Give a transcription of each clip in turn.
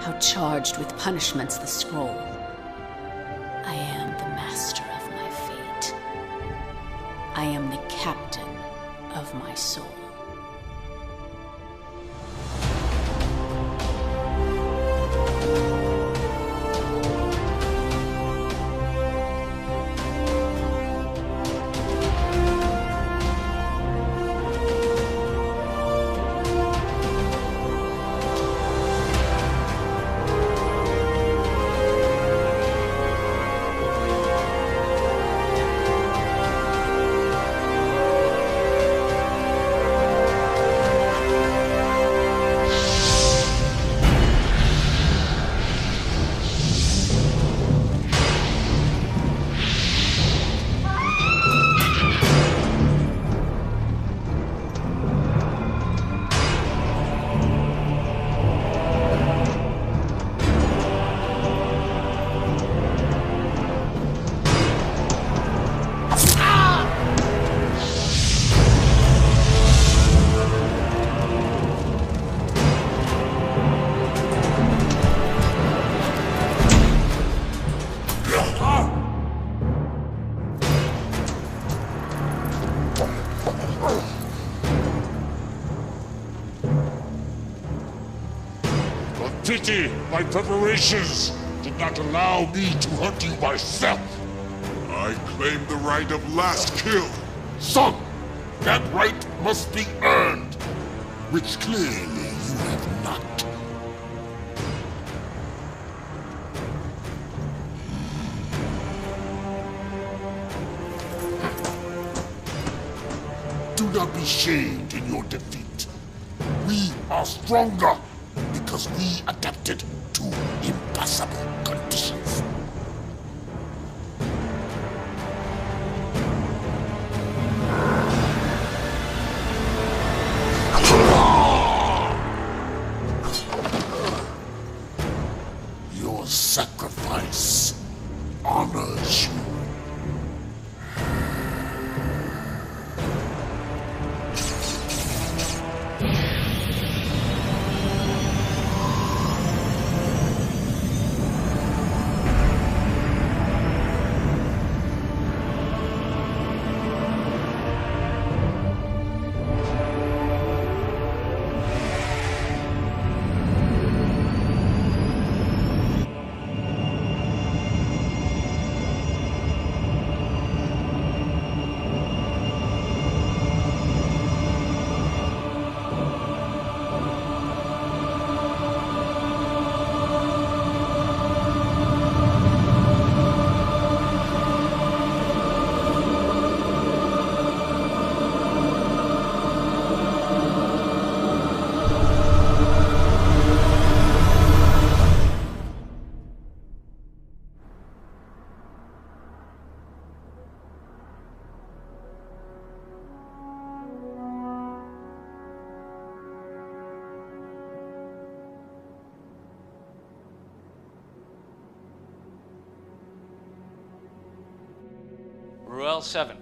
how charged with punishments the scroll. I am the master of my fate. I am the captain of my soul. Pity my preparations did not allow me to hunt you myself. I claim the right of last kill. Son, that right must be earned. Which clearly you have not. Do not be shamed in your defeat. We are stronger because we adapted to impossible conditions. Your sacrifice honors you. Ruel 7,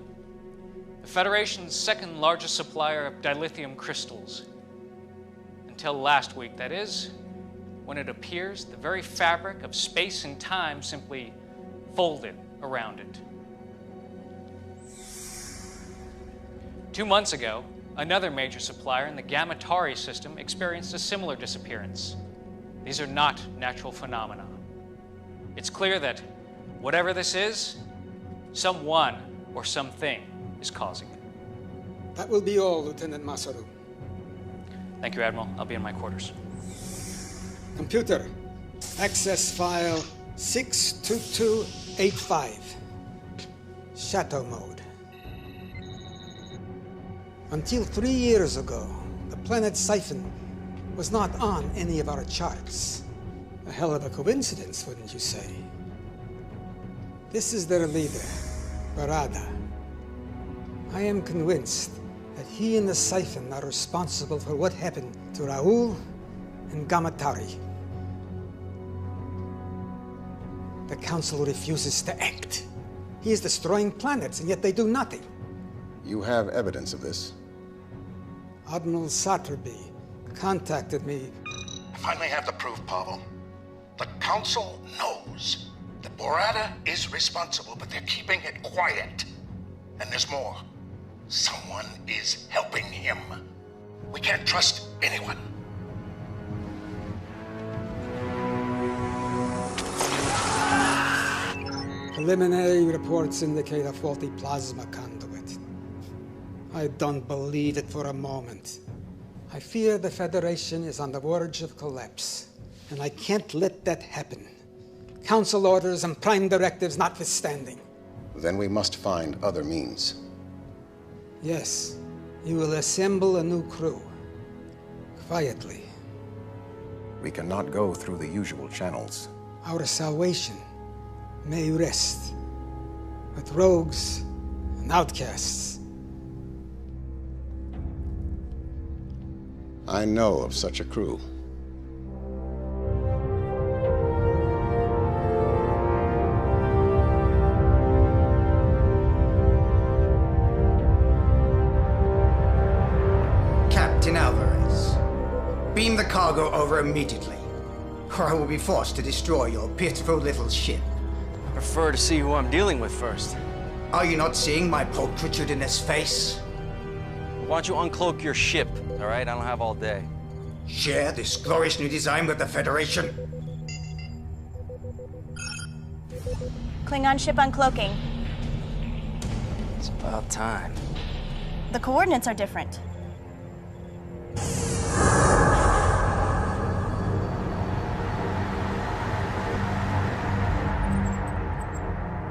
the Federation's second largest supplier of dilithium crystals. Until last week, that is, when it appears the very fabric of space and time simply folded around it. 2 months ago, another major supplier in the Gamma Tauri system experienced a similar disappearance. These are not natural phenomena. It's clear that whatever this is, someone or something is causing it. That will be all, Lieutenant Masaru. Thank you, Admiral. I'll be in my quarters. Computer, access file 62285. Shadow mode. Until 3 years ago, the planet Siphon was not on any of our charts. A hell of a coincidence, wouldn't you say? This is their leader, Barada. I am convinced that he and the Siphon are responsible for what happened to Raul and Gamma Tauri. The Council refuses to act. He is destroying planets, and yet they do nothing. You have evidence of this? Admiral Satrby contacted me. I finally have the proof, Pavel. The Council knows that Borata is responsible, but they're keeping it quiet. And there's more. Someone is helping him. We can't trust anyone. Preliminary reports indicate a faulty plasma conduit. I don't believe it for a moment. I fear the Federation is on the verge of collapse, and I can't let that happen. Council orders and Prime directives notwithstanding. Then we must find other means. Yes, you will assemble a new crew. Quietly. We cannot go through the usual channels. Our salvation may rest with rogues and outcasts. I know of such a crew. Captain Alvarez, beam the cargo over immediately, or I will be forced to destroy your pitiful little ship. I prefer to see who I'm dealing with first. Are you not seeing my pulchritudinous face? Why don't you uncloak your ship, all right? I don't have all day. Share this glorious new design with the Federation? Klingon ship uncloaking. It's about time. The coordinates are different.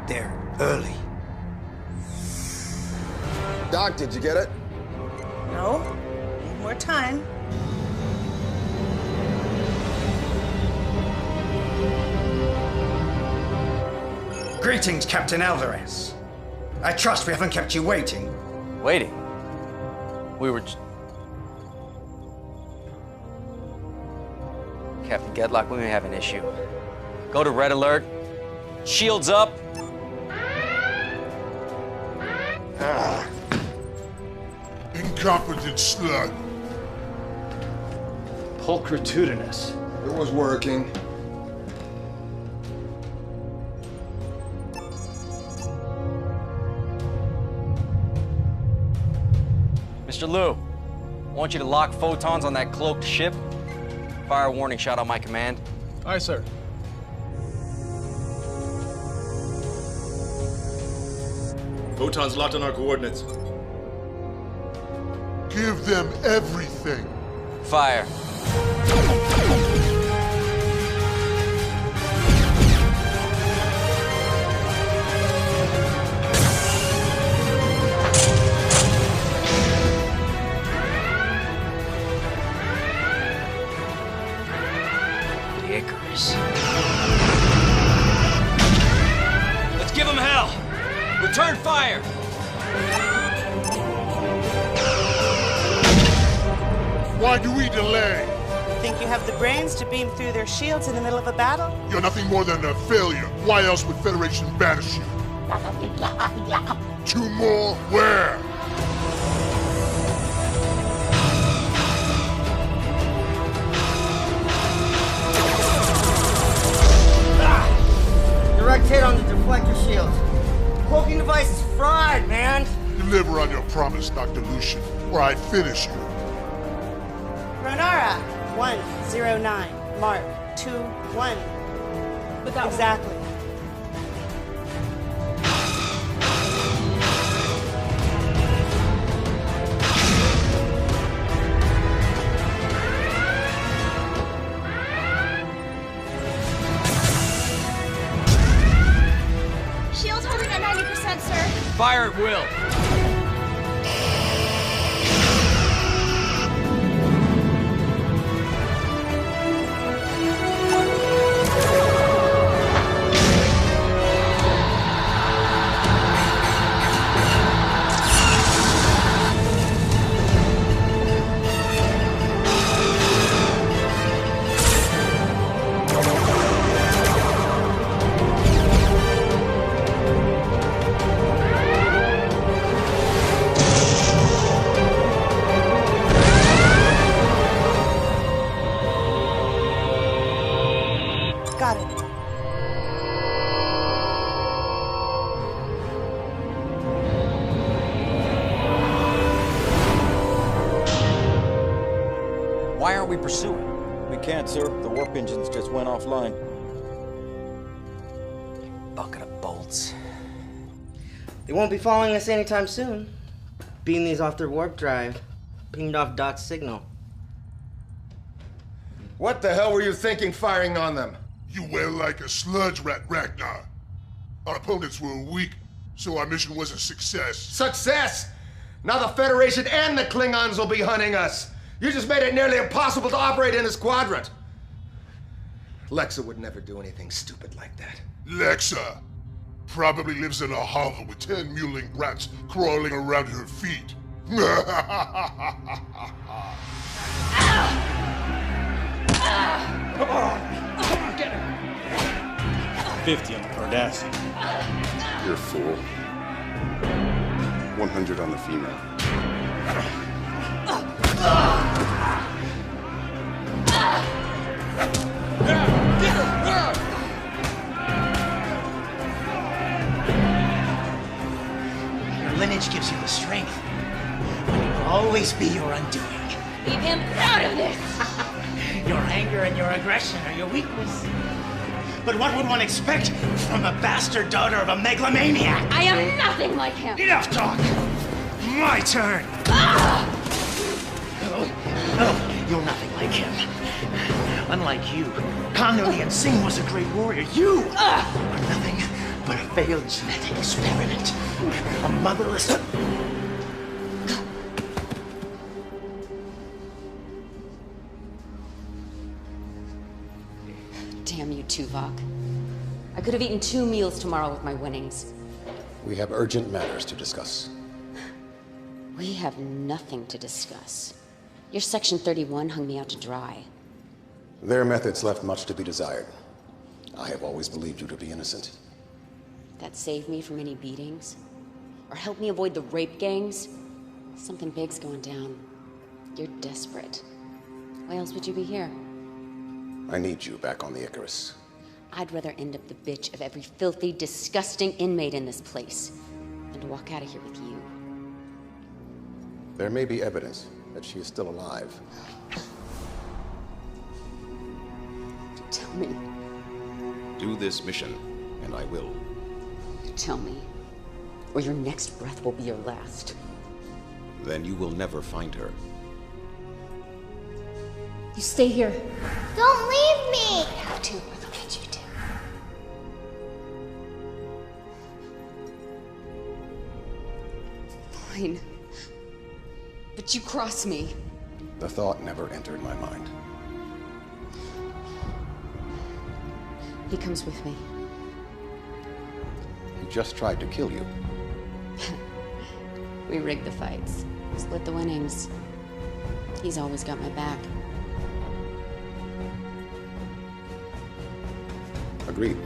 They're early. Doc, did you get it? No. Need more time. Greetings, Captain Alvarez. I trust we haven't kept you waiting. Waiting? We were Captain Gedlock, we may have an issue. Go to red alert. Shields up. Incompetent slug. Pulchritudinous. It was working. Mr. Liu, I want you to lock photons on that cloaked ship. Fire a warning shot on my command. Aye, sir. Photons locked on our coordinates. Give them everything. Fire. The Icarus. Let's give them hell. Return fire. Why do we delay? Think you have the brains to beam through their shields in the middle of a battle? You're nothing more than a failure. Why else would Federation banish you? 2 more? Where? Direct hit on the deflector shield. Cloaking device is fried, man. Deliver on your promise, Dr. Lucian, or I finish you. Ronara, 109. Mark, 2-1. Exactly. Shield's holding at 90%, sir. Fire at will. Got it. Why aren't we pursuing? We can't, sir. The warp engines just went offline. Bucket of bolts. They won't be following us anytime soon. Beam these off their warp drive. Pinged off Doc's signal. What the hell were you thinking firing on them? You wail like a sludge rat, Ragnar. Our opponents were weak, so our mission was a success. Success? Now the Federation and the Klingons will be hunting us. You just made it nearly impossible to operate in this quadrant. Lexa would never do anything stupid like that. Lexa probably lives in a hovel with 10 mewling brats crawling around her feet. 50 on the Cardassian. You're a fool. 100 on the female. Your lineage gives you the strength, but it will always be your undoing. Leave him out of this! Your anger and your aggression are your weakness. But what would one expect from a bastard daughter of a megalomaniac? I am nothing like him! Enough talk! My turn! No, you're nothing like him. Unlike you, Khan Noonien Singh was a great warrior. You are nothing but a failed genetic experiment. A motherless... Damn you, Tuvok. I could have eaten 2 meals tomorrow with my winnings. We have urgent matters to discuss. We have nothing to discuss. Your Section 31 hung me out to dry. Their methods left much to be desired. I have always believed you to be innocent. That saved me from any beatings? Or helped me avoid the rape gangs? Something big's going down. You're desperate. Why else would you be here? I need you back on the Icarus. I'd rather end up the bitch of every filthy, disgusting inmate in this place than to walk out of here with you. There may be evidence that she is still alive. Tell me. Do this mission, and I will. Tell me, or your next breath will be your last. Then you will never find her. You stay here. Don't leave me! I have to, or they'll get you too. Fine. But you cross me. The thought never entered my mind. He comes with me. He just tried to kill you. We rigged the fights. Split the winnings. He's always got my back. Agreed.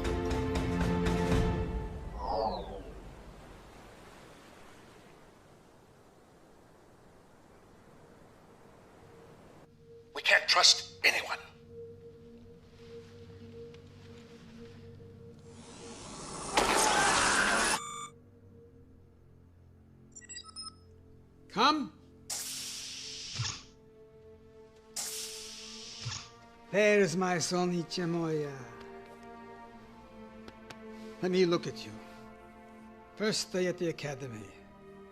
We can't trust anyone. Come. There's my Sonicha Moya. Let me look at you. First day at the academy,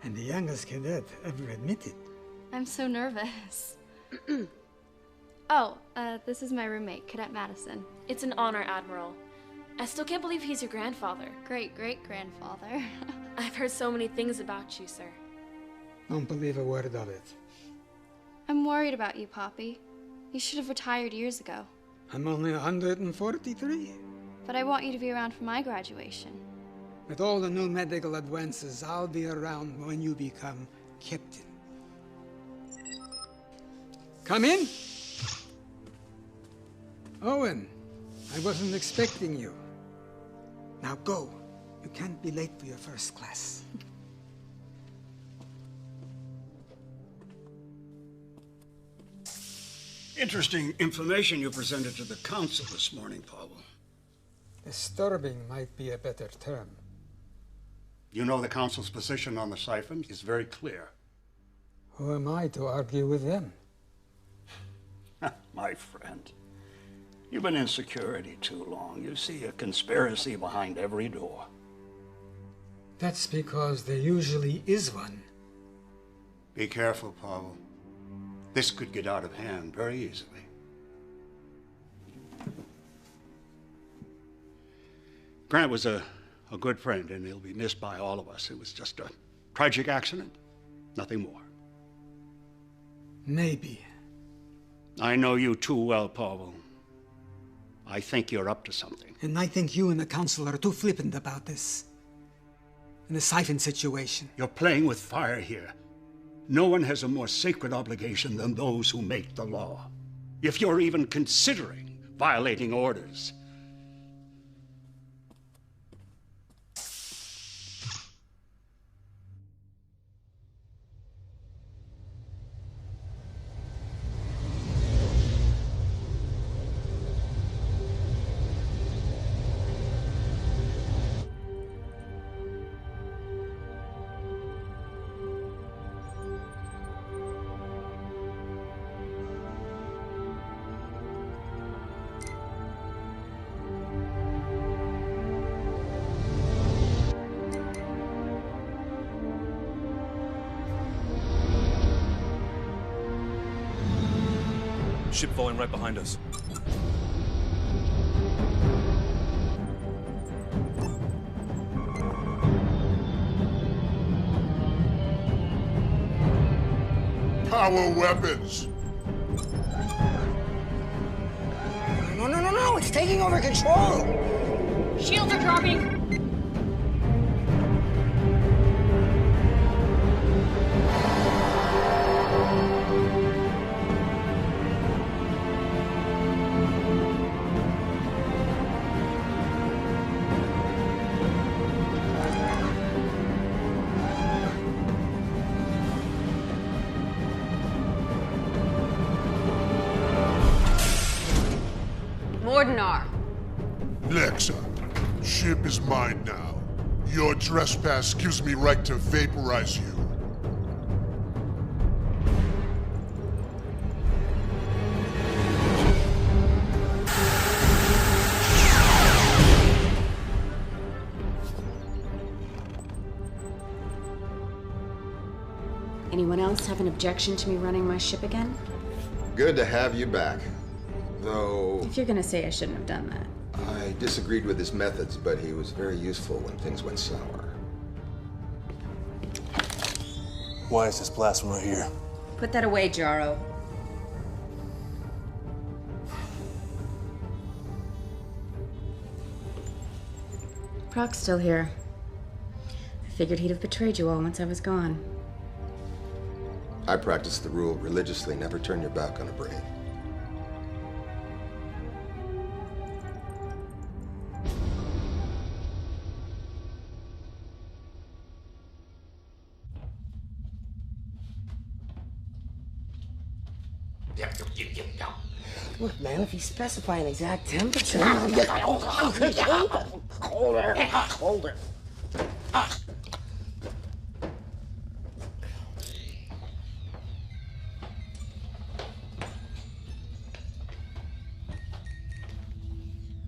and the youngest cadet ever admitted. I'm so nervous. Oh, this is my roommate, Cadet Madison. It's an honor, Admiral. I still can't believe he's your grandfather. Great-great-grandfather. I've heard so many things about you, sir. Don't believe a word of it. I'm worried about you, Poppy. You should have retired years ago. I'm only 143. But I want you to be around for my graduation. With all the new medical advances, I'll be around when you become captain. Come in. Owen, I wasn't expecting you. Now go. You can't be late for your first class. Interesting information you presented to the council this morning, Pavel. Disturbing might be a better term. You know the Council's position on the siphon is very clear. Who am I to argue with them? My friend, you've been in security too long. You see a conspiracy behind every door. That's because there usually is one. Be careful, Pavel. This could get out of hand very easily. Grant was a good friend, and he'll be missed by all of us. It was just a tragic accident, nothing more. Maybe. I know you too well, Pavel. I think you're up to something. And I think you and the Council are too flippant about this. In the siphon situation. You're playing with fire here. No one has a more sacred obligation than those who make the law. If you're even considering violating orders, Ship falling right behind us. Power weapons! No, it's taking over control! Shields are dropping! Mordenar. Lexa, ship is mine now. Your trespass gives me right to vaporize you. Anyone else have an objection to me running my ship again? Good to have you back. Though If you're gonna say I shouldn't have done that. I disagreed with his methods, but he was very useful when things went sour. Why is this blast right here? Put that away, Jaro. Proc's still here. I figured he'd have betrayed you all once I was gone. I practice the rule religiously: never turn your back on a brave. Look, man, if you specify an exact temperature... Hold it.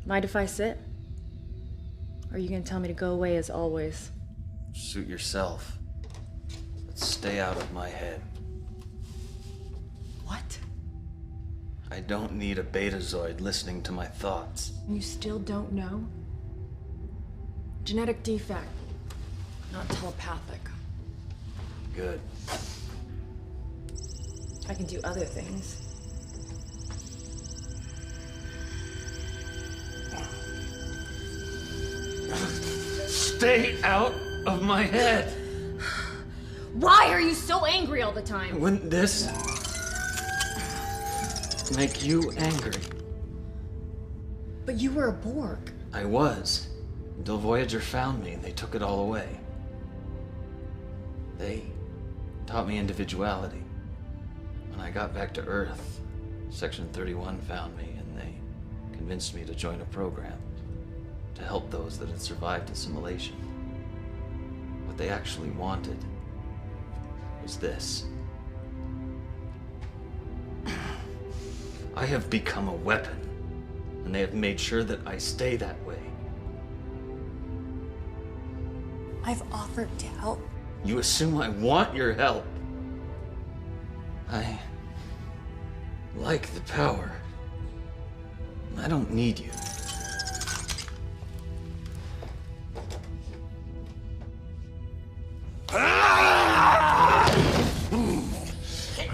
Mind if I sit? Or are you gonna tell me to go away as always? Suit yourself. But stay out of my head. What? I don't need a Betazoid listening to my thoughts. You still don't know? Genetic defect, not telepathic. Good. I can do other things. Stay out of my head! Why are you so angry all the time? Wouldn't this make you angry? But you were a Borg. I was, until Voyager found me and they took it all away. They taught me individuality. When I got back to Earth, Section 31 found me and they convinced me to join a program. to help those that had survived assimilation. What they actually wanted was this. I have become a weapon, and they have made sure that I stay that way. I've offered to help. You assume I want your help. I like the power. I don't need you.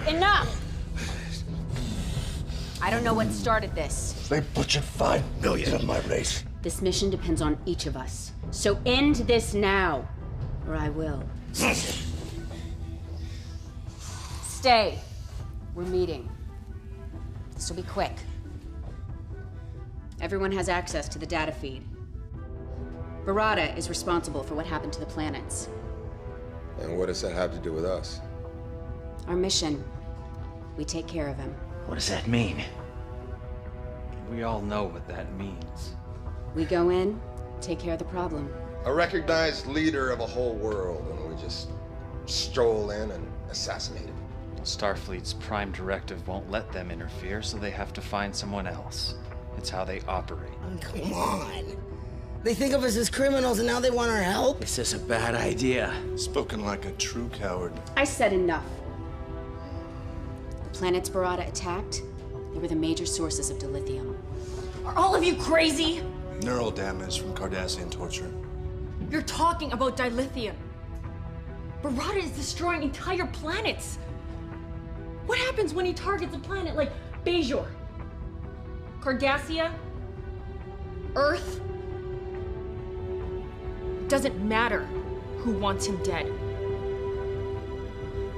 Enough! I don't know what started this. They butchered 5 million of my race. This mission depends on each of us. So end this now, or I will. Stay. We're meeting. This will be quick. Everyone has access to the data feed. Barada is responsible for what happened to the planets. And what does that have to do with us? Our mission. We take care of him. What does that mean? We all know what that means. We go in, take care of the problem. A recognized leader of a whole world, and we just stroll in and assassinate him. Starfleet's prime directive won't let them interfere, so they have to find someone else. It's how they operate. Come on. They think of us as criminals and now they want our help? This is a bad idea. Spoken like a true coward. I said enough. The planets Barada attacked, they were the major sources of dilithium. Are all of you crazy? Neural damage from Cardassian torture. You're talking about dilithium. Barada is destroying entire planets. What happens when he targets a planet like Bajor? Cardassia? Earth? It doesn't matter who wants him dead.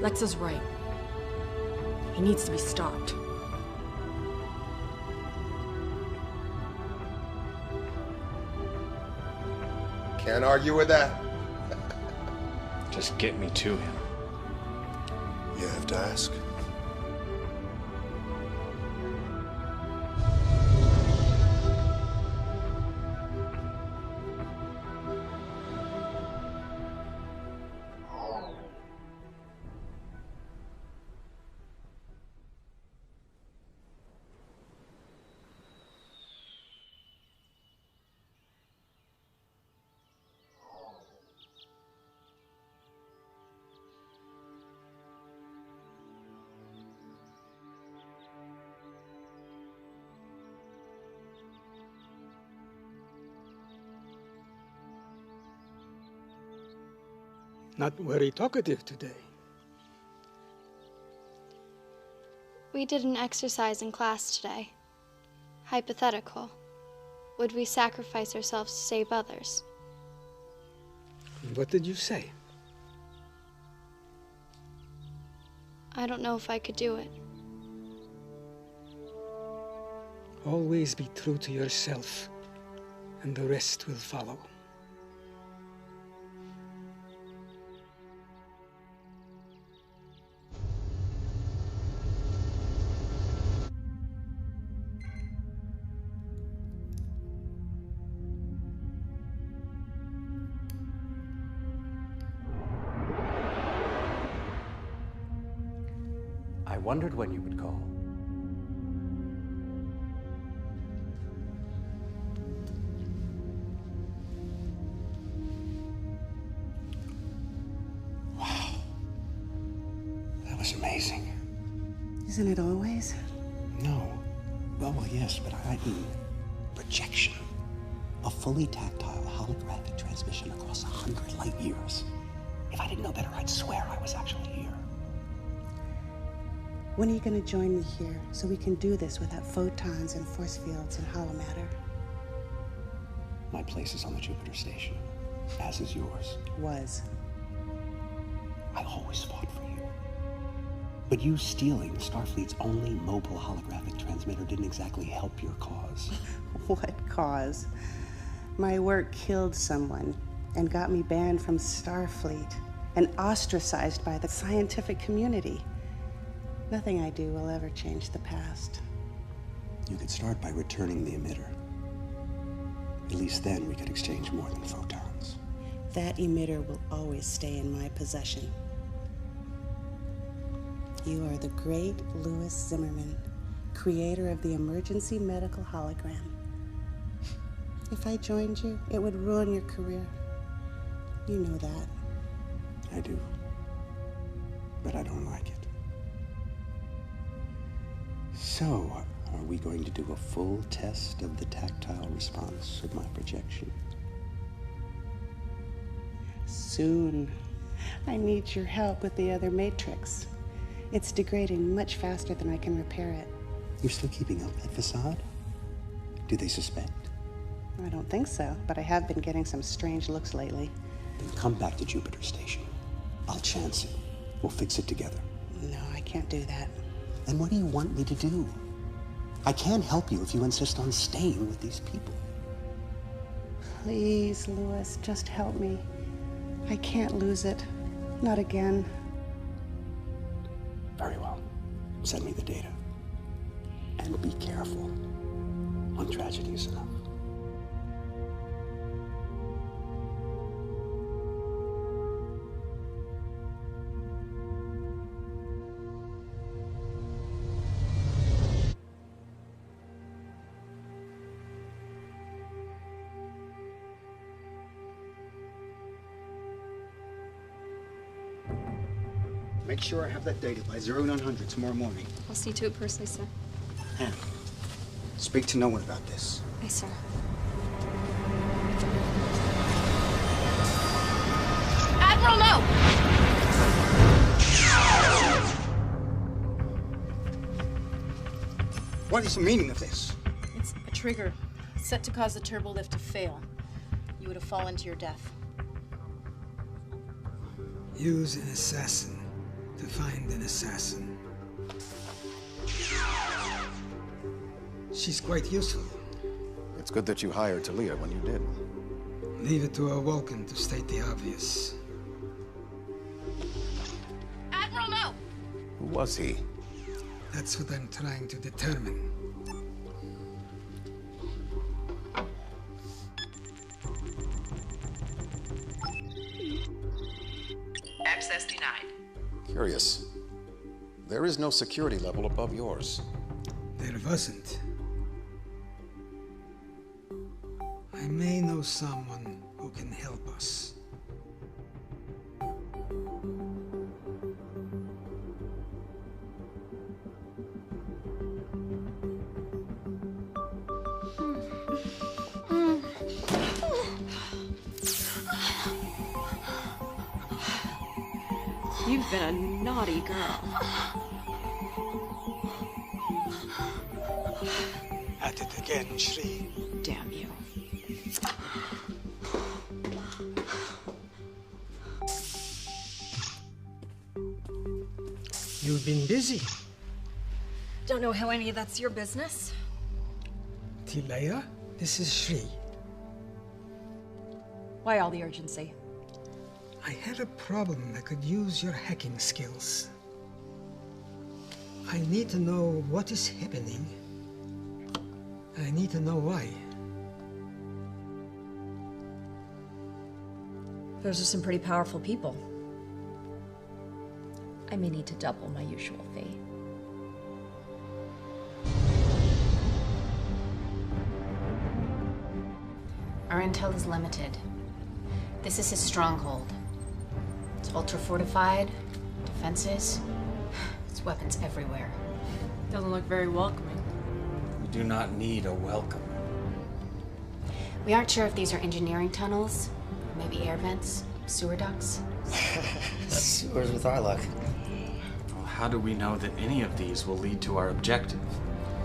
Lexa's right. He needs to be stopped. Can't argue with that. Just get me to him. You have to ask. Not very talkative today. We did an exercise in class today. Hypothetical. Would we sacrifice ourselves to save others? What did you say? I don't know if I could do it. Always be true to yourself, and the rest will follow. I wondered when you would call. Wow. That was amazing. Isn't it always? No. Well, yes, but I mean projection. A fully tactile holographic transmission across 100 light years. If I didn't know better, I'd swear I was actually here. When are you going to join me here so we can do this without photons and force fields and hollow matter? My place is on the Jupiter station, as is yours. Was. I always fought for you. But you stealing Starfleet's only mobile holographic transmitter didn't exactly help your cause. What cause? My work killed someone and got me banned from Starfleet and ostracized by the scientific community. Nothing I do will ever change the past. You could start by returning the emitter. At least then we could exchange more than photons. That emitter will always stay in my possession. You are the great Louis Zimmerman, creator of the emergency medical hologram. If I joined you, it would ruin your career. You know that. I do. But I don't like it. So, are we going to do a full test of the tactile response of my projection? Soon. I need your help with the other matrix. It's degrading much faster than I can repair it. You're still keeping up that facade? Do they suspect? I don't think so, but I have been getting some strange looks lately. Then come back to Jupiter Station. I'll chance it. We'll fix it together. No, I can't do that. Then what do you want me to do? I can't help you if you insist on staying with these people. Please, Louis, just help me. I can't lose it. Not again. Very well. Send me the data. And be careful. One tragedy is enough. Make sure I have that data by 0900 tomorrow morning. I'll see to it personally, sir. And speak to no one about this. Aye, sir. Admiral, no! What is the meaning of this? It's a trigger set to cause the turbo lift to fail. You would have fallen to your death. Use an assassin to find an assassin. She's quite useful. It's good that you hired Talia when you did. Leave it to a Vulcan to state the obvious. Admiral, no! Who was he? That's what I'm trying to determine. Access denied. Curious. There is no security level above yours. There wasn't. I may know someone who can help us. You've been a naughty girl. At it again, Shri. Damn you. You've been busy. Don't know how any of that's your business. Tilea, this is Shri. Why all the urgency? I had a problem that could use your hacking skills. I need to know what is happening. I need to know why. Those are some pretty powerful people. I may need to double my usual fee. Our intel is limited. This is his stronghold. It's ultra-fortified, defenses, it's weapons everywhere. Doesn't look very welcoming. We do not need a welcome. We aren't sure if these are engineering tunnels, maybe air vents, sewer ducts. Sewers with our luck. Well, how do we know that any of these will lead to our objective?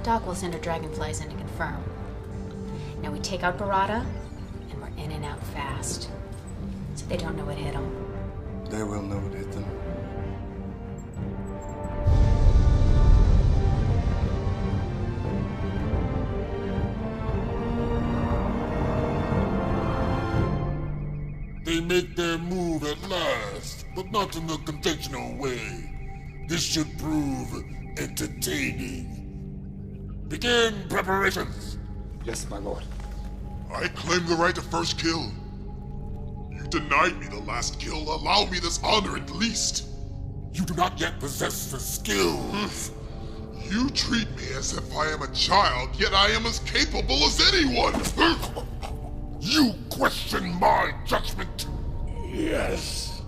Doc will send her dragonflies in to confirm. Now we take out Barada, and we're in and out fast. So they don't know what hit them. They will know what hit them. They make their move at last, but not in the conventional way. This should prove entertaining. Begin preparations. Yes, my lord. I claim the right to first kill. You denied me the last kill. Allow me this honor at least. You do not yet possess the skills. You treat me as if I am a child, yet I am as capable as anyone. You question my judgment. Yes.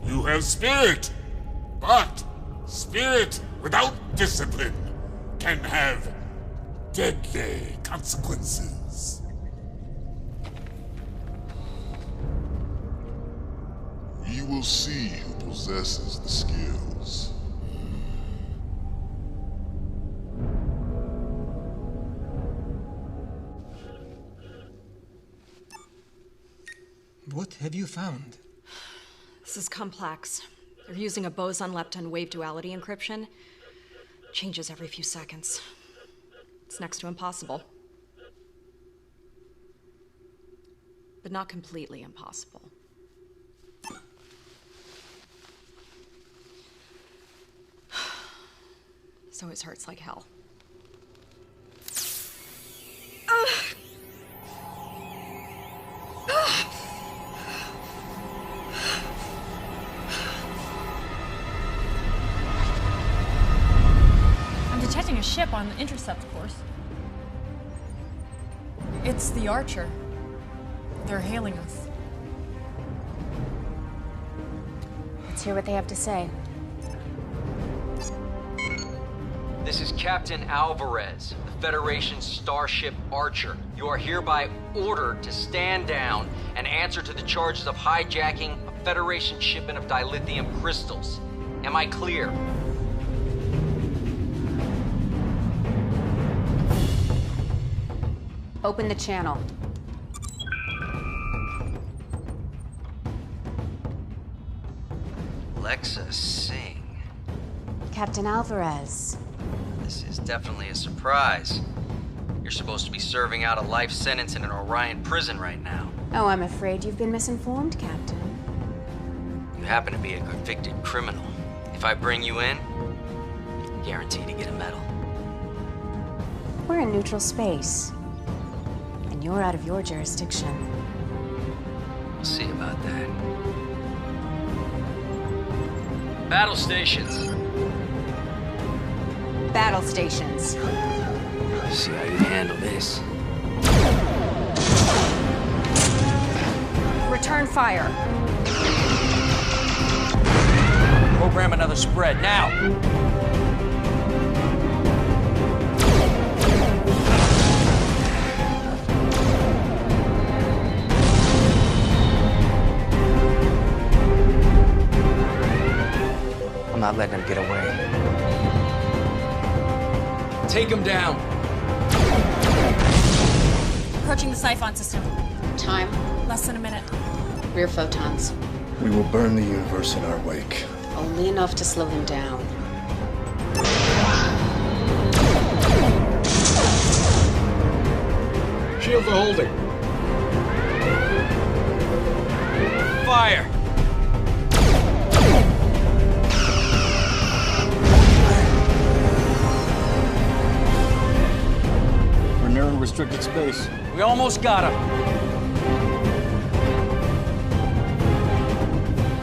You have spirit, but spirit without discipline can have deadly consequences. We will see who possesses the skills. What have you found? This is complex. They're using a boson-lepton wave duality encryption. Changes every few seconds. It's next to impossible. But not completely impossible. So it hurts like hell. I'm detecting a ship on the intercept course. It's the Archer. They're hailing us. Let's hear what they have to say. This is Captain Alvarez, the Federation's starship Archer. You are hereby ordered to stand down and answer to the charges of hijacking a Federation shipment of dilithium crystals. Am I clear? Open the channel. Lexa Singh. Captain Alvarez. This is definitely a surprise. You're supposed to be serving out a life sentence in an Orion prison right now. Oh, I'm afraid you've been misinformed, Captain. You happen to be a convicted criminal. If I bring you in, guaranteed to get a medal. We're in neutral space. And you're out of your jurisdiction. We'll see about that. Battle stations. Battle stations. See how you handle this. Return fire. Program another spread, now! I'm not letting him get away. Take him down. Approaching the Siphon system. Time? Less than a minute. Rear photons. We will burn the universe in our wake. Only enough to slow him down. Shields are holding. Fire! We're nearing restricted space. We almost got him.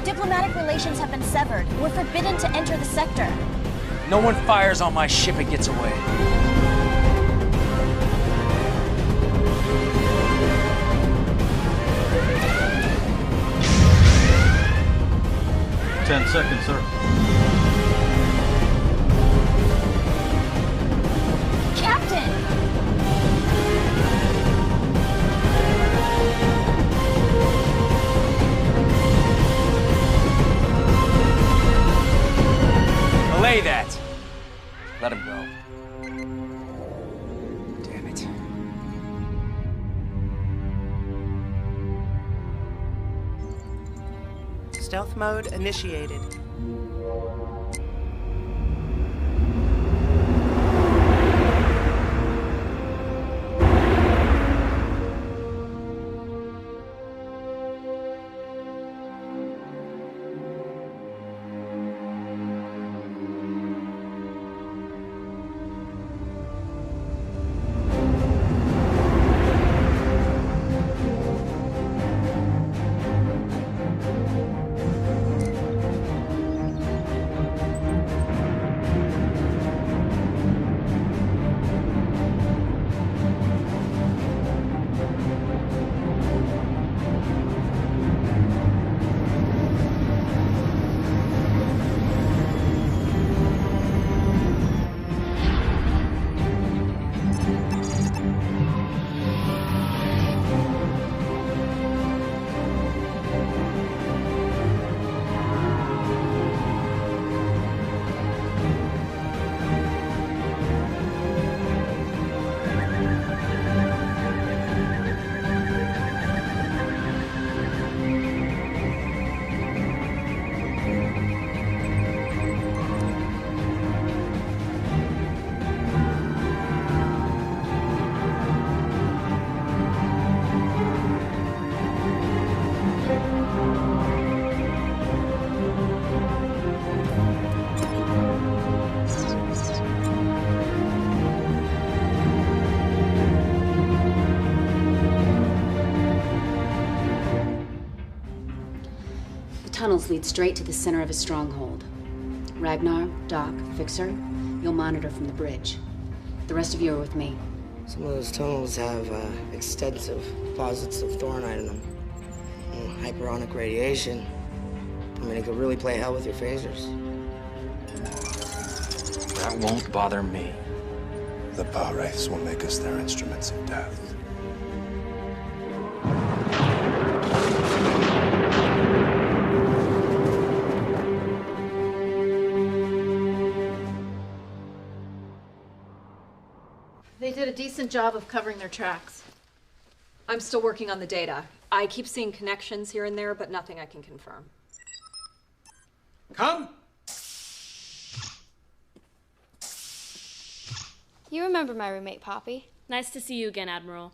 Diplomatic relations have been severed. We're forbidden to enter the sector. No one fires on my ship and gets away. Ten seconds, sir. Captain! Belay that. Let him go. Damn it. Stealth mode initiated. tunnels lead straight to the center of his stronghold. Ragnar, Doc, Fixer, you'll monitor from the bridge. The rest of you are with me. Some of those tunnels have extensive deposits of thornite in them. Hyperonic radiation. I mean, it could really play hell with your phasers. That won't bother me. The power wraiths will make us their instruments of death. They did a decent job of covering their tracks. I'm still working on the data. I keep seeing connections here and there, but nothing I can confirm. Come! You remember my roommate, Poppy. Nice to see you again, Admiral.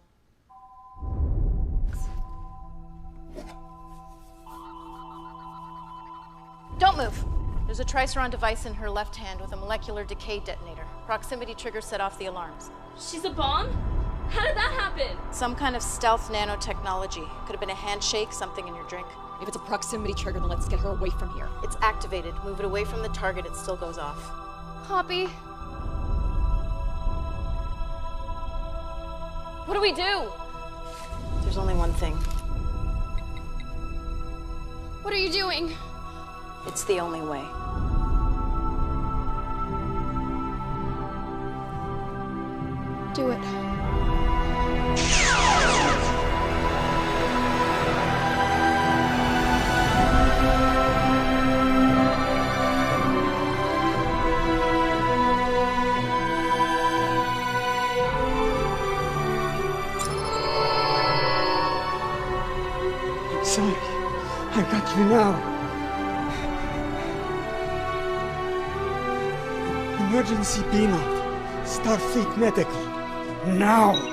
Don't move. There's a Triceron device in her left hand with a molecular decay detonator. Proximity trigger set off the alarms. She's a bomb? How did that happen? Some kind of stealth nanotechnology. Could have been a handshake, something in your drink. If it's a proximity trigger, then let's get her away from here. It's activated. Move it away from the target, it still goes off. Poppy. What do we do? There's only one thing. What are you doing? It's the only way. Do it. I'm sorry. I got you now. Emergency beam out. Starfleet Medical. Now!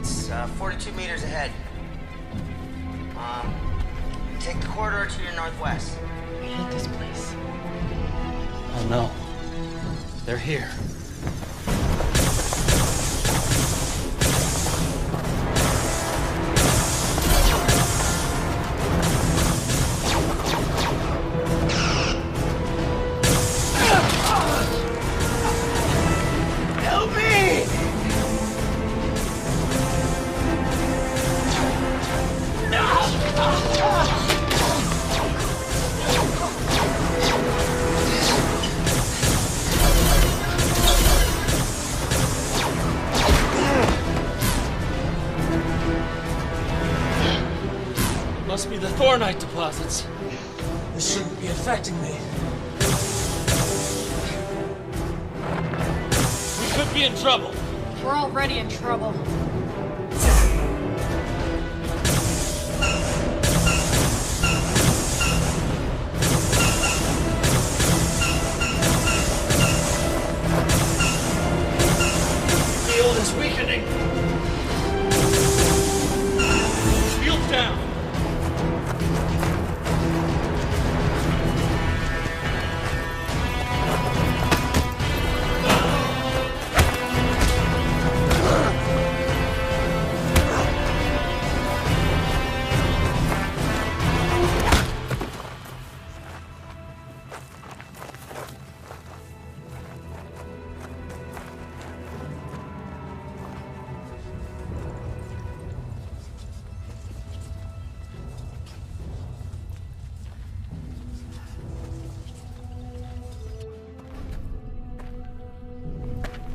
It's 42 meters ahead. Take the corridor to your northwest. We hit this place. Oh no. They're here. Help me! Must be the thornite deposits. This shouldn't be affecting me. We could be in trouble. We're already in trouble. Field is weakening. Field down.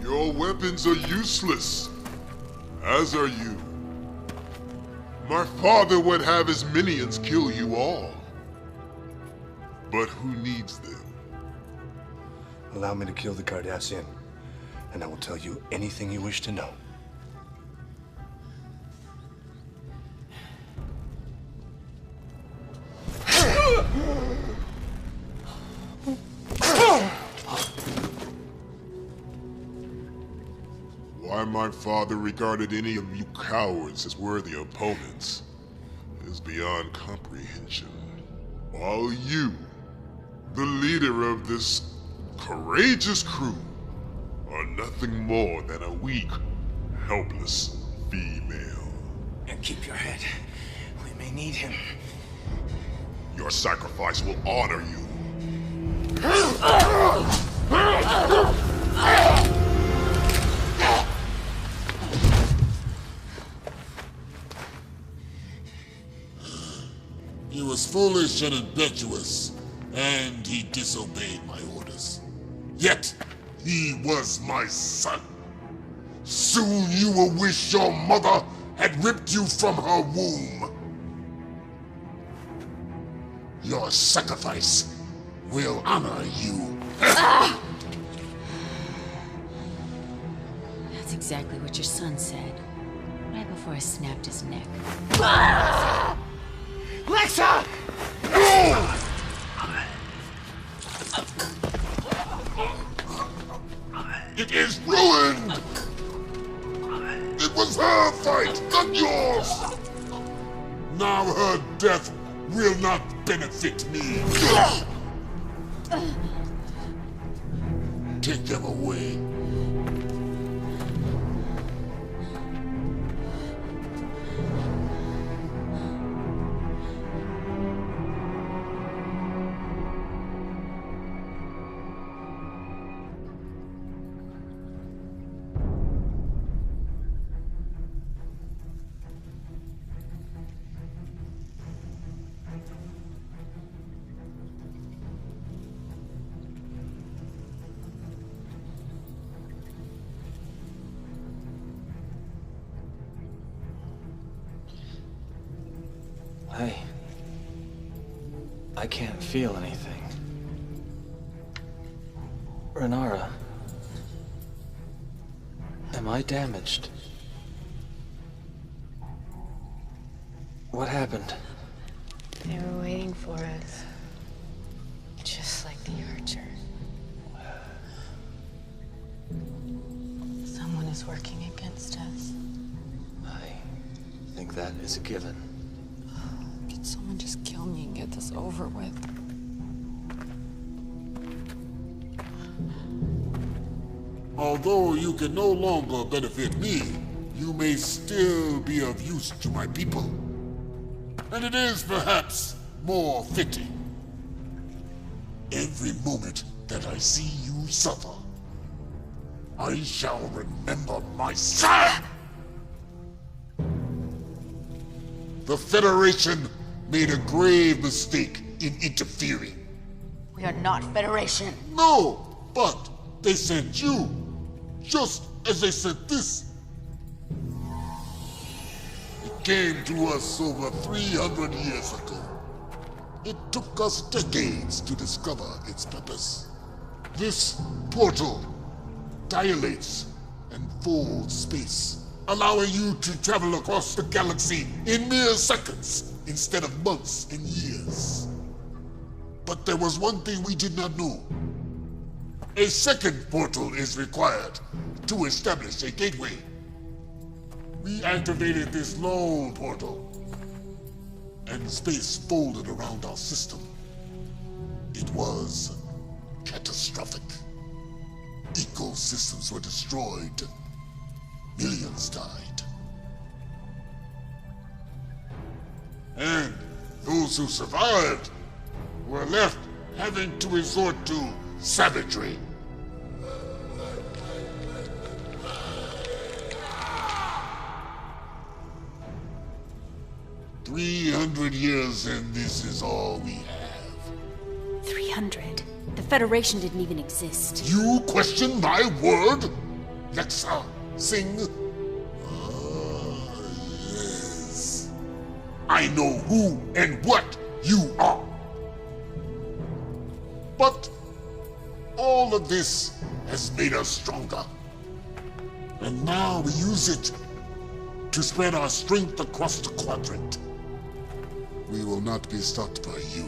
Your weapons are useless, as are you. My father would have his minions kill you all. But who needs them? Allow me to kill the Cardassian, and I will tell you anything you wish to know. Why my father regarded any of you cowards as worthy opponents is beyond comprehension. While you, the leader of this courageous crew, are nothing more than a weak, helpless female. And keep your head. We may need him. Your sacrifice will honor you. He was foolish and impetuous, and he disobeyed my orders. Yet, he was my son. Soon you will wish your mother had ripped you from her womb. Your sacrifice will honor you. That's exactly what your son said, right before I snapped his neck. Lexa! It is ruined! It was her fight, not yours! Now her death will not benefit me. Take them away. I can't feel anything. Renara, am I damaged? What happened? They were waiting for us. Just like the Archer. Someone is working against us. I think that is a given. Could someone just kill me and get this over with? Although you can no longer benefit me, you may still be of use to my people. And it is perhaps more fitting. Every moment that I see you suffer, I shall remember my son! The Federation made a grave mistake in interfering. We are not Federation. No, but they sent you, just as they sent this. It came to us over 300 years ago. It took us decades to discover its purpose. This portal dilates and folds space, allowing you to travel across the galaxy in mere seconds instead of months and years. But there was one thing we did not know. A second portal is required to establish a gateway. We activated this lone portal, and space folded around our system. It was catastrophic. Ecosystems were destroyed. Millions died. And those who survived were left having to resort to savagery. "300 years and this is all we have." 300? The Federation didn't even exist. You question my word? Lexa, Singh? Yes. I know who and what you are. But all of this has made us stronger. And now we use it to spread our strength across the quadrant. We will not be stopped by you.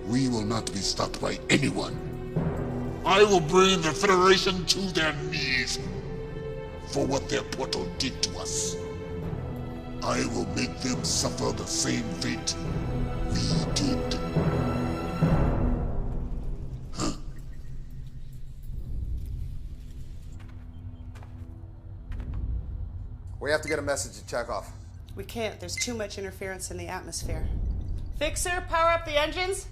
We will not be stopped by anyone. I will bring the Federation to their knees for what their portal did to us. I will make them suffer the same fate we did. Huh. We have to get a message to Chekhov. We can't. There's too much interference in the atmosphere. Fixer, power up the engines.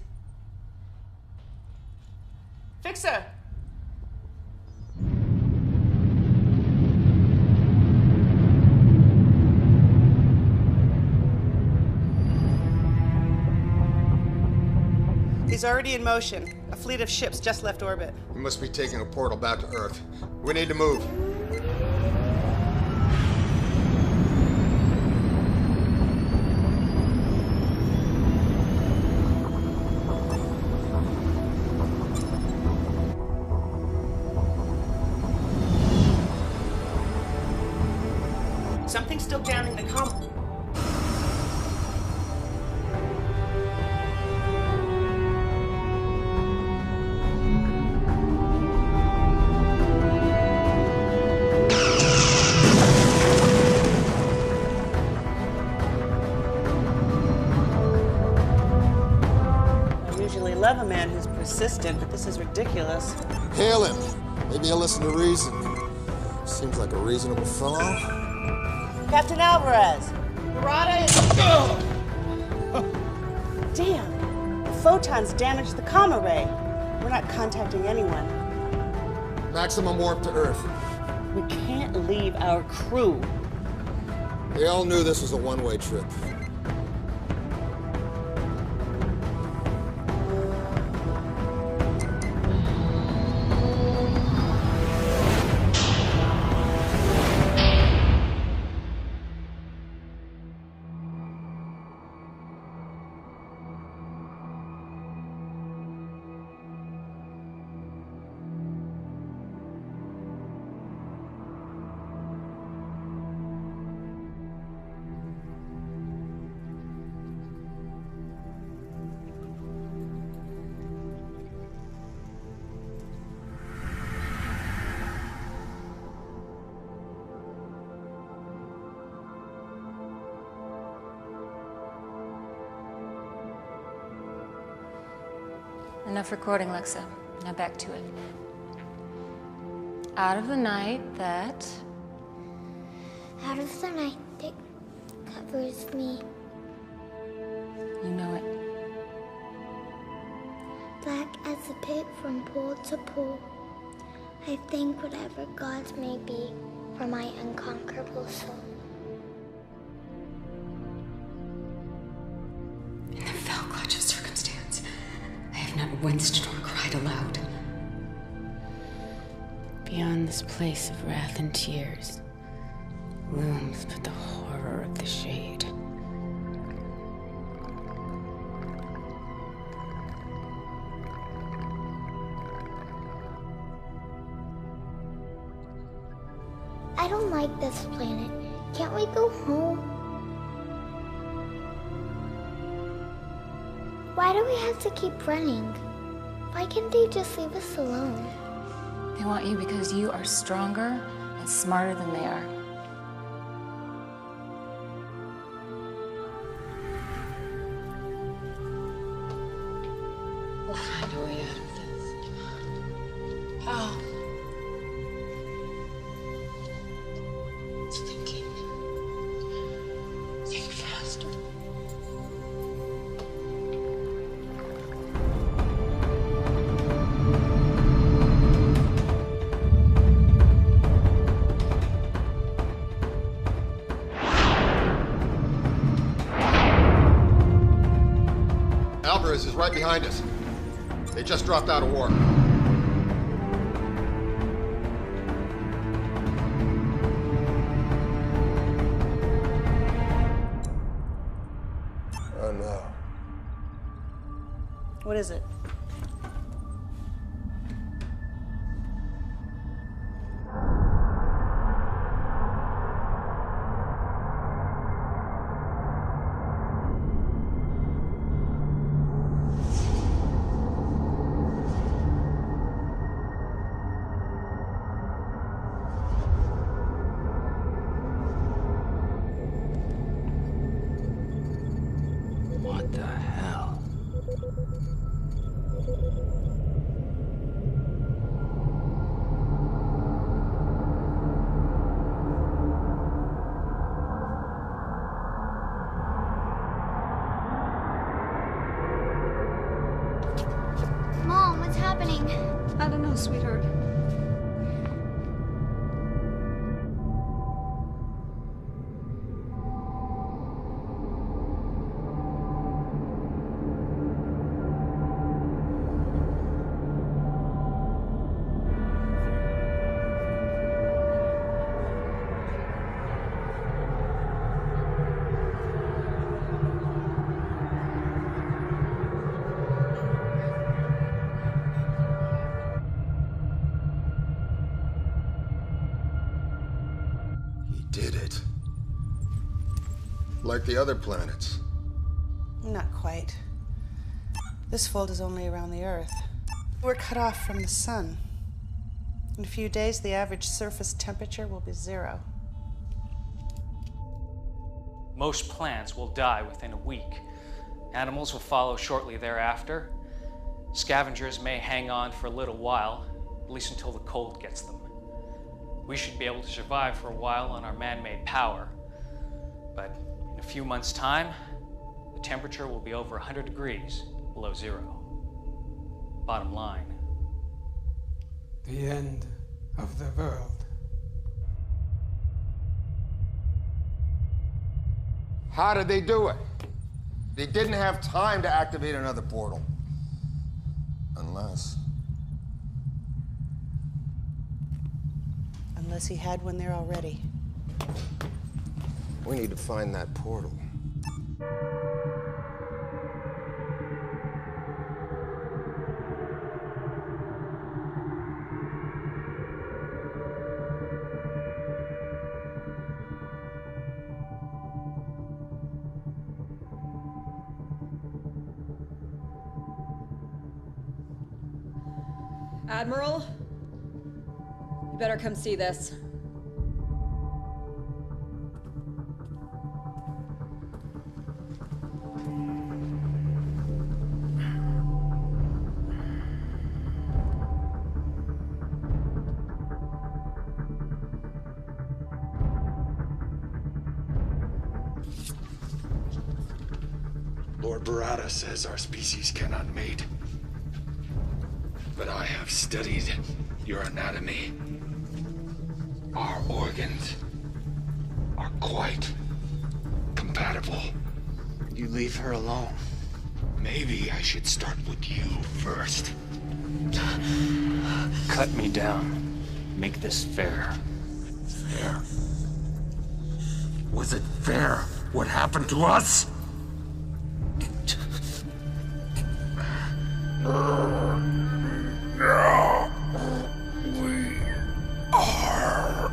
Fixer! He's already in motion. A fleet of ships just left orbit. We must be taking a portal back to Earth. We need to move. Something's still jamming the comm. I usually love a man who's persistent, but this is ridiculous. Hail him. Maybe he'll listen to reason. Seems like a reasonable fellow. Captain Alvarez! Murata is... Damn! The photons damaged the comm array. We're not contacting anyone. Maximum warp to Earth. We can't leave our crew. They all knew this was a one-way trip. Enough recording, Lexa. Now back to it. Out of the night that... Out of the night that covers me. You know it. Black as a pit from pole to pole. I thank whatever gods may be for my unconquerable soul. In the fell clutch of circumstance, I have not winced nor cried aloud. Beyond this place of wrath and tears looms but the horror of the shade. I don't like this planet. Can't we go home? Why do we have to keep running? Why can't they just leave us alone? They want you because you are stronger and smarter than they are. We'll find a way out of this. How? It's thinking. Think faster. Alvarez is right behind us. They just dropped out of war. What is it? go, sweetheart. Did it. Like the other planets. Not quite. This fold is only around the Earth. We're cut off from the sun. In a few days, the average surface temperature will be 0. Most plants will die within a week. Animals will follow shortly thereafter. Scavengers may hang on for a little while, at least until the cold gets them. We should be able to survive for a while on our man-made power. But in a few months' time, the temperature will be over 100 degrees below 0. Bottom line. The end of the world. How did they do it? They didn't have time to activate another portal. Unless he had one there already. we need to find that portal. Admiral, you better come see this. Lord Barada says our species cannot mate. But I have studied your anatomy. Our organs are quite compatible. You leave her alone. Maybe I should start with you first. Cut me down. Make this fair. Fair? Was it fair what happened to us? Now we are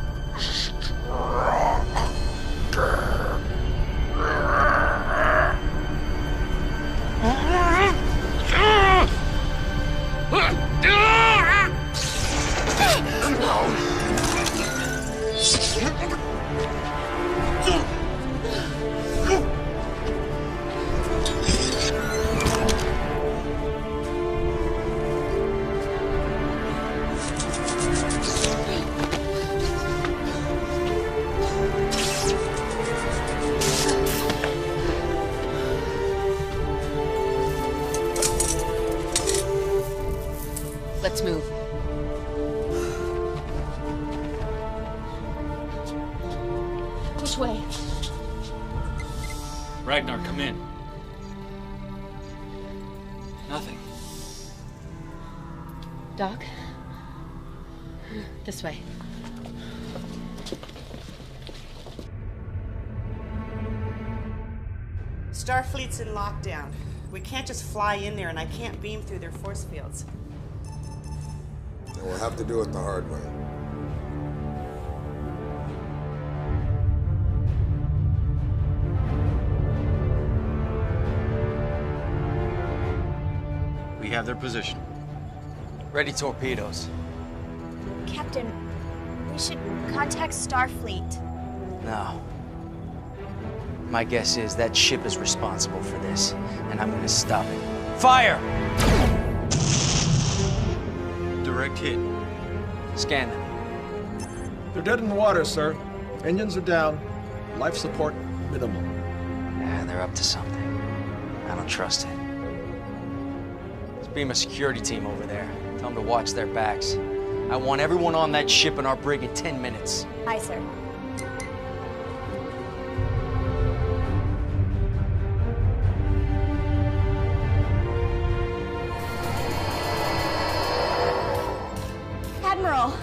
Let's move. Which way? Ragnar, come in. Nothing. Doc? This way. Starfleet's in lockdown. We can't just fly in there, and I can't beam through their force fields. Then we'll have to do it the hard way. We have their position. Ready torpedoes. Captain, we should contact Starfleet. No. My guess is that ship is responsible for this, and I'm gonna stop it. Fire! Direct hit. Scan them. They're dead in the water, sir. Engines are down. Life support minimal. Yeah, they're up to something. I don't trust it. Let's beam a security team over there. Tell them to watch their backs. I want everyone on that ship and our brig in 10 minutes. Aye, sir. Admiral!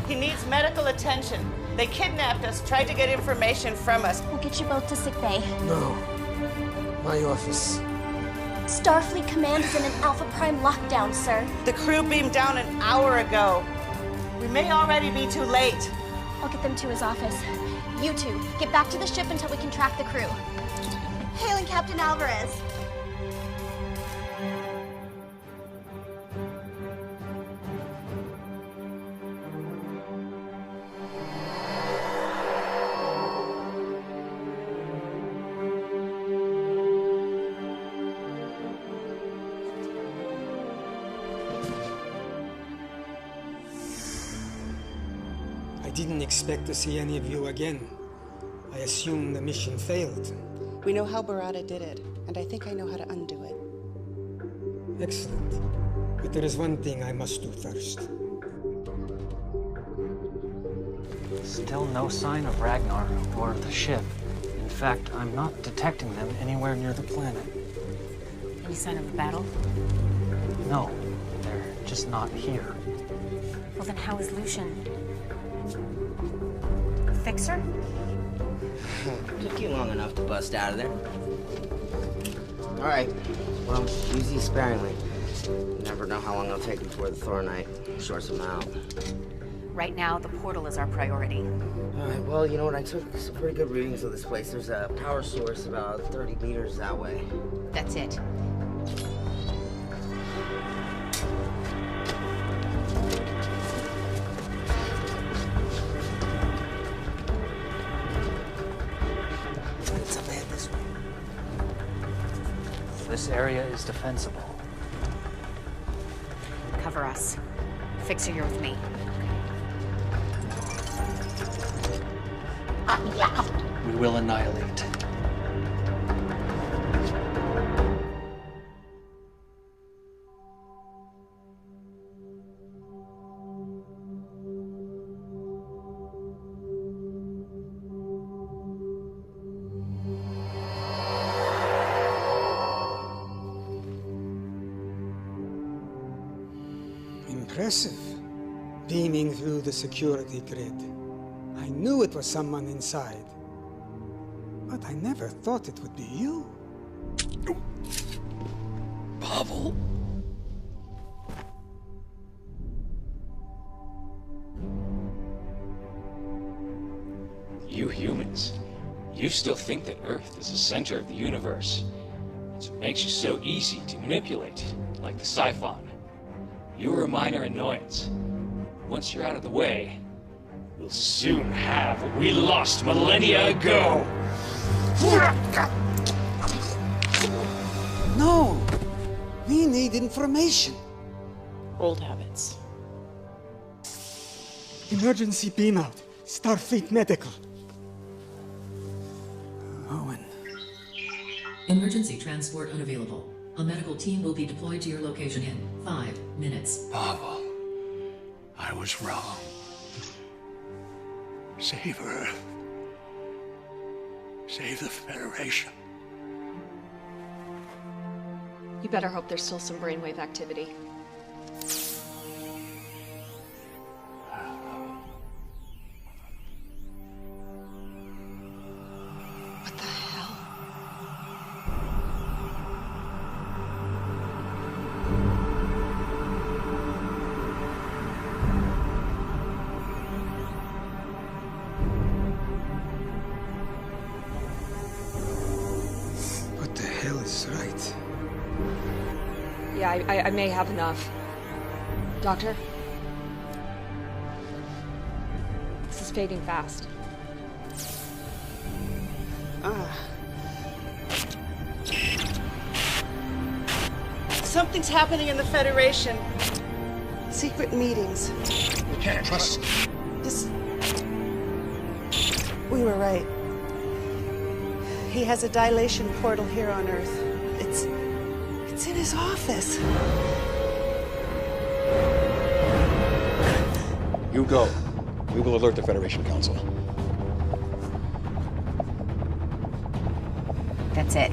He needs medical attention. They kidnapped us, tried to get information from us. We'll get you both to sick bay. No. My office. Starfleet Command is in an Alpha Prime lockdown, sir. The crew beamed down an hour ago. We may already be too late. I'll get them to his office. You two, get back to the ship until we can track the crew. Hailing Captain Alvarez. I didn't expect to see any of you again. I assumed the mission failed. We know how Barada did it, and I think I know how to undo it. Excellent. But there is one thing I must do first. Still no sign of Ragnar or the ship. In fact, I'm not detecting them anywhere near the planet. Any sign of a battle? No, they're just not here. Well, then how is Lucian? Fixer? Took you long enough to bust out of there. All right. Well, use these sparingly. You never know how long it'll take before the Thornite sorts them out. Right now, the portal is our priority. All right. Well, you know what? I took some pretty good readings of this place. There's a power source about 30 meters that way. That's it. This area is defensible. Cover us. Fixer, you're with me. We will annihilate. Impressive. Beaming through the security grid. I knew it was someone inside. But I never thought it would be you. Pavel? You humans, you still think that Earth is the center of the universe. It's what makes you so easy to manipulate, like the Siphon. You were a minor annoyance. Once you're out of the way, we'll soon have what we lost millennia ago. No! We need information. Old habits. Emergency beam out. Starfleet Medical. Owen. Emergency transport unavailable. A medical team will be deployed to your location in 5 minutes. Pavel, I was wrong. Save Earth. Save the Federation. You better hope there's still some brainwave activity. What the hell? What the hell is right? Yeah, I may have enough. Doctor? This is fading fast. Something's happening in the Federation. Secret meetings. We can't trust. We were right. He has a dilation portal here on Earth. It's in his office. You go. We will alert the Federation Council. That's it.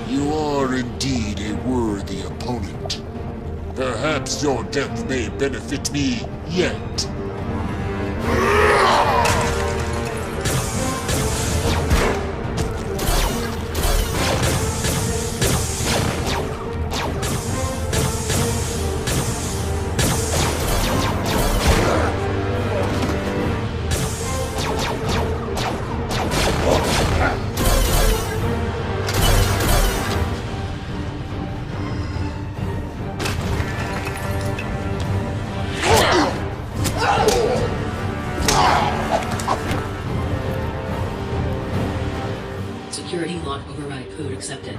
You are indeed a worthy opponent. Perhaps your death may benefit me yet. Security lock override code accepted.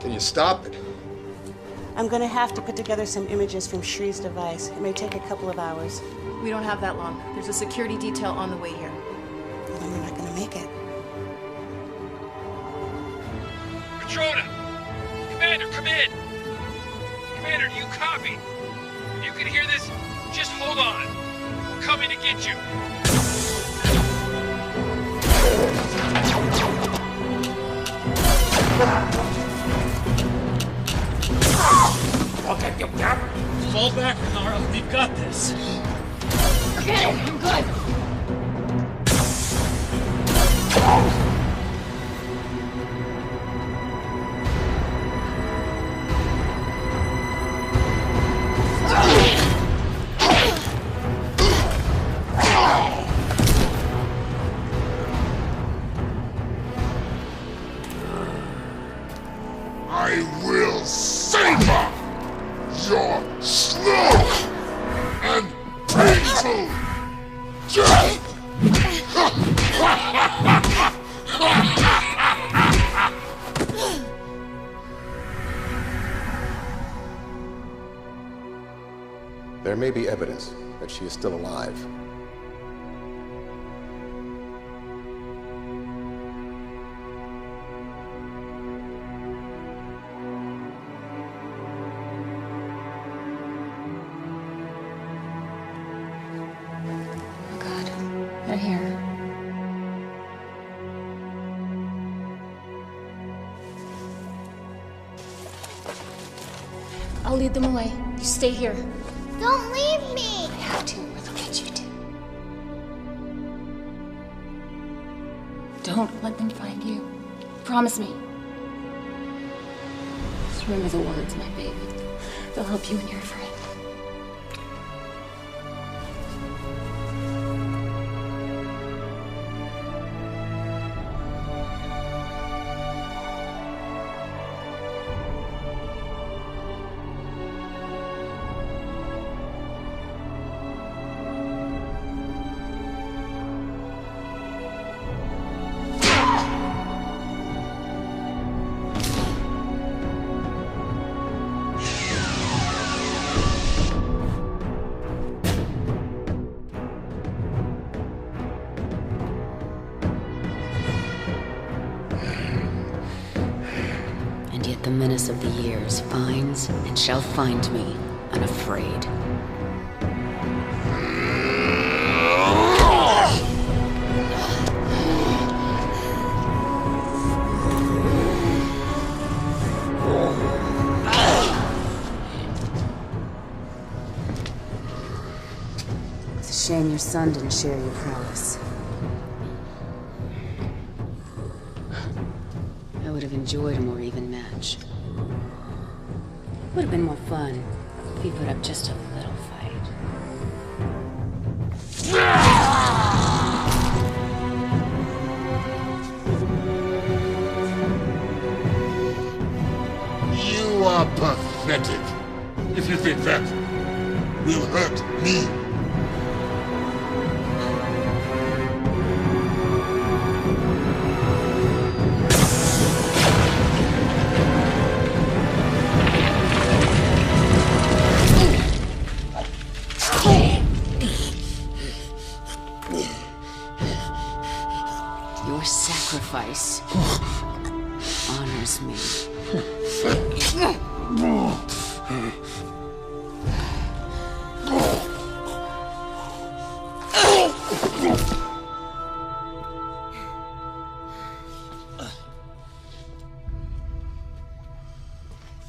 Can you stop it? I'm gonna have to put together some images from Shree's device. It may take a couple of hours. We don't have that long. There's a security detail on the way here. Well, then we're not gonna make it. Petrona! Commander, come in! Commander, do you copy? If you can hear this, just hold on. We're coming to get you. Okay, fall back, Nara. We've got this. Okay, I'm good. I will savor your slow and painful death! There may be evidence that she is still alive. They're here. I'll lead them away. You stay here. Don't leave me! I have to, or they'll get you too. Don't let them find you. Promise me. Just remember the words, my baby. They'll help you and your friend. The menace of the years finds and shall find me unafraid. It's a shame your son didn't share your prowess. I would have enjoyed a more even match. Would have been more fun if he put up just a little fight. You are pathetic. If you think that will hurt me. Your sacrifice honors me.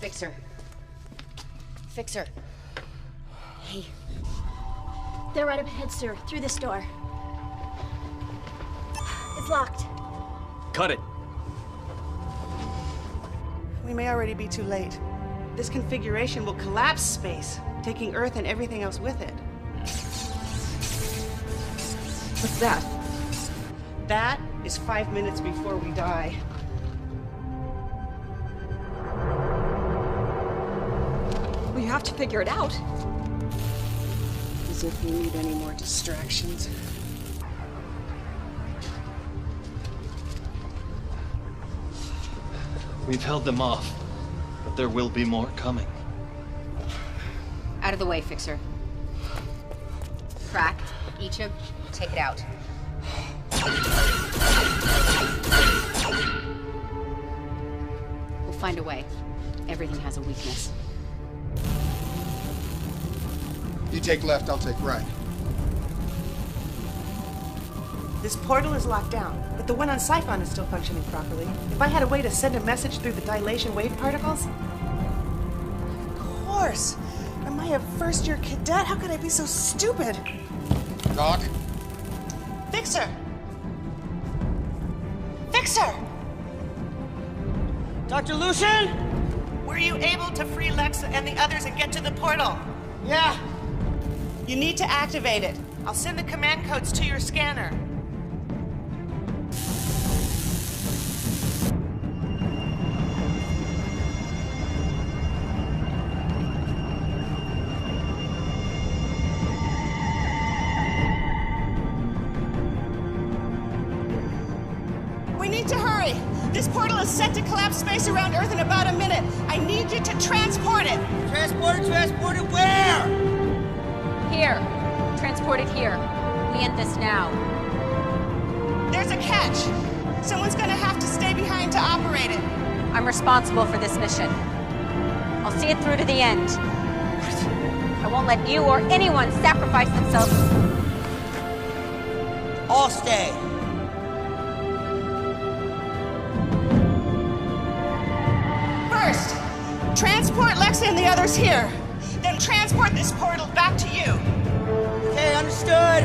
Fixer. Fixer. Hey. They're right up ahead, sir. Through this door. It's locked. Cut it. We may already be too late. This configuration will collapse space, taking Earth and everything else with it. What's that? That is 5 minutes before we die. Well, you have to figure it out. As if we need any more distractions. We've held them off, but there will be more coming. Out of the way, Fixer. Crack, Ichib, take it out. We'll find a way. Everything has a weakness. You take left, I'll take right. This portal is locked down, but the one on Siphon is still functioning properly. If I had a way to send a message through the dilation wave particles? Of course! Am I a first-year cadet? How could I be so stupid? Doc? Fixer! Fixer! Dr. Lucian? Were you able to free Lexa and the others and get to the portal? Yeah. You need to activate it. I'll send the command codes to your scanner. We need to hurry. This portal is set to collapse space around Earth in about a minute. I need you to transport it. Transport it where? Here. Transport it here. We end this now. There's a catch. Someone's gonna have to stay behind to operate it. I'm responsible for this mission. I'll see it through to the end. I won't let you or anyone sacrifice themselves. All stay. First, transport Lexa and the others here. Then transport this portal back to you. Okay, understood.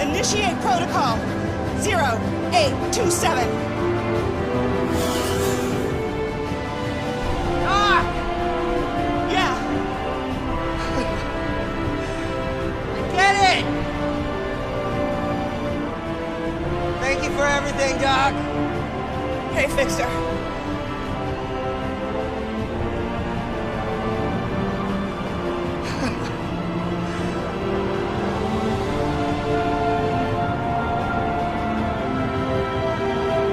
Initiate protocol 0827. Thank you for everything, Doc. Hey, Fixer.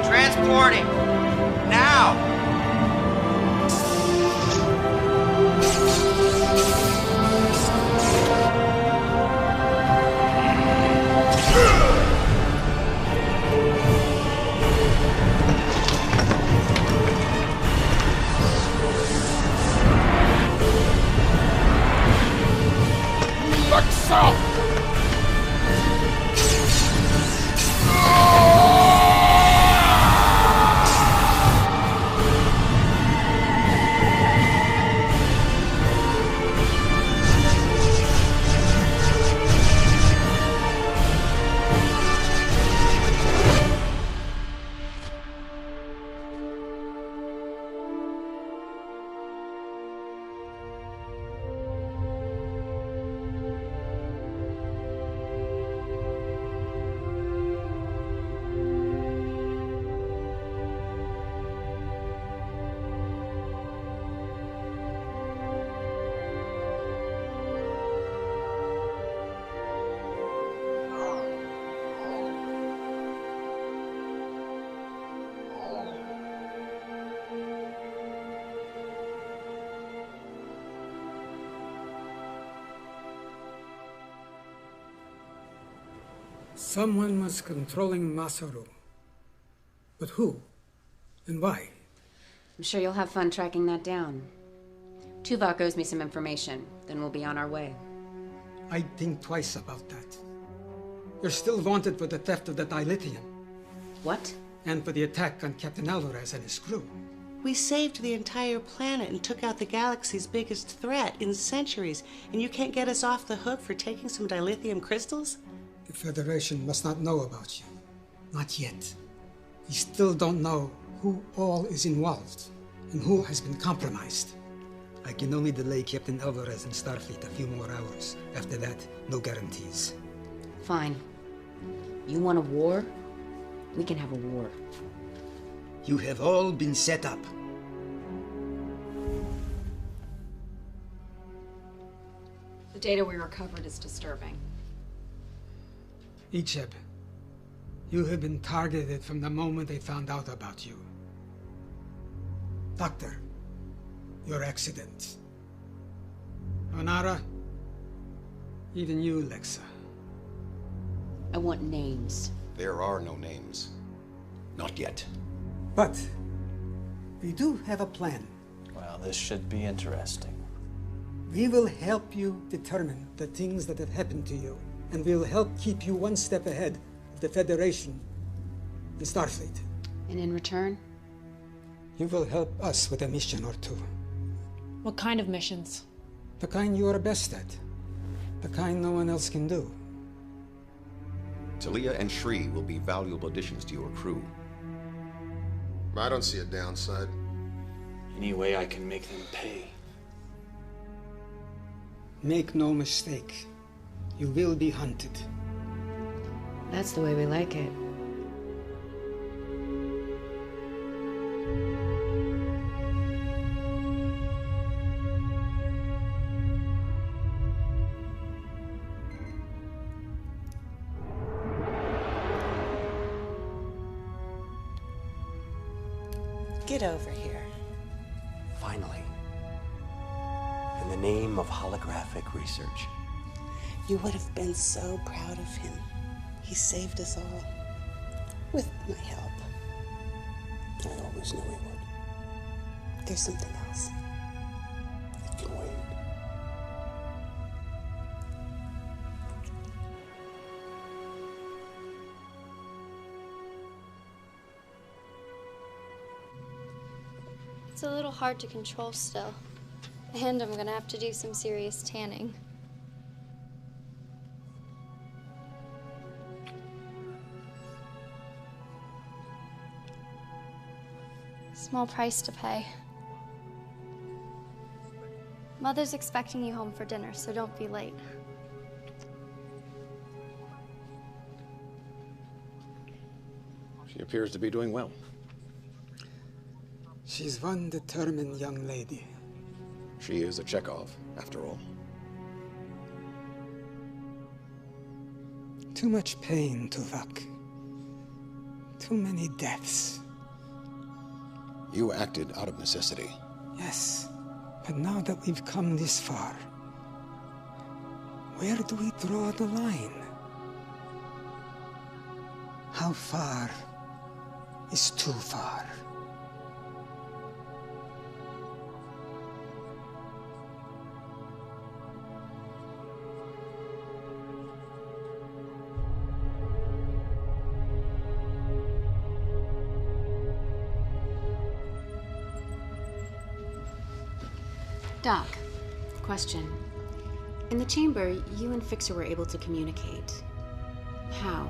Transporting. Now. Lexa! Someone was controlling Masaru. But who? And why? I'm sure you'll have fun tracking that down. Tuvok owes me some information, then we'll be on our way. I'd think twice about that. You're still wanted for the theft of the dilithium. What? And for the attack on Captain Alvarez and his crew. We saved the entire planet and took out the galaxy's biggest threat in centuries, and you can't get us off the hook for taking some dilithium crystals? The Federation must not know about you. Not yet. We still don't know who all is involved and who has been compromised. I can only delay Captain Alvarez and Starfleet a few more hours. After that, no guarantees. Fine. You want a war? We can have a war. You have all been set up. The data we recovered is disturbing. Icheb, you have been targeted from the moment they found out about you. Doctor, your accident. Onara, even you, Lexa. I want names. There are no names. Not yet. But we do have a plan. Well, this should be interesting. We will help you determine the things that have happened to you, and we'll help keep you one step ahead of the Federation and Starfleet. And in return? You will help us with a mission or two. What kind of missions? The kind you are best at. The kind no one else can do. Talia and Shri will be valuable additions to your crew. I don't see a downside. Any way I can make them pay. Make no mistake. You will be hunted. That's the way we like it. Get over here. Finally. In the name of holographic research. You would have been so proud of him. He saved us all. With my help. I always knew he would. There's something else. It can wait. It's a little hard to control still. And I'm gonna have to do some serious tanning. Small price to pay. Mother's expecting you home for dinner, so don't be late. She appears to be doing well. She's one determined young lady. She is a Chekhov, after all. Too much pain, Tuvok. Too many deaths. You acted out of necessity. Yes, but now that we've come this far, where do we draw the line? How far is too far? Doc, question. In the chamber, you and Fixer were able to communicate. How?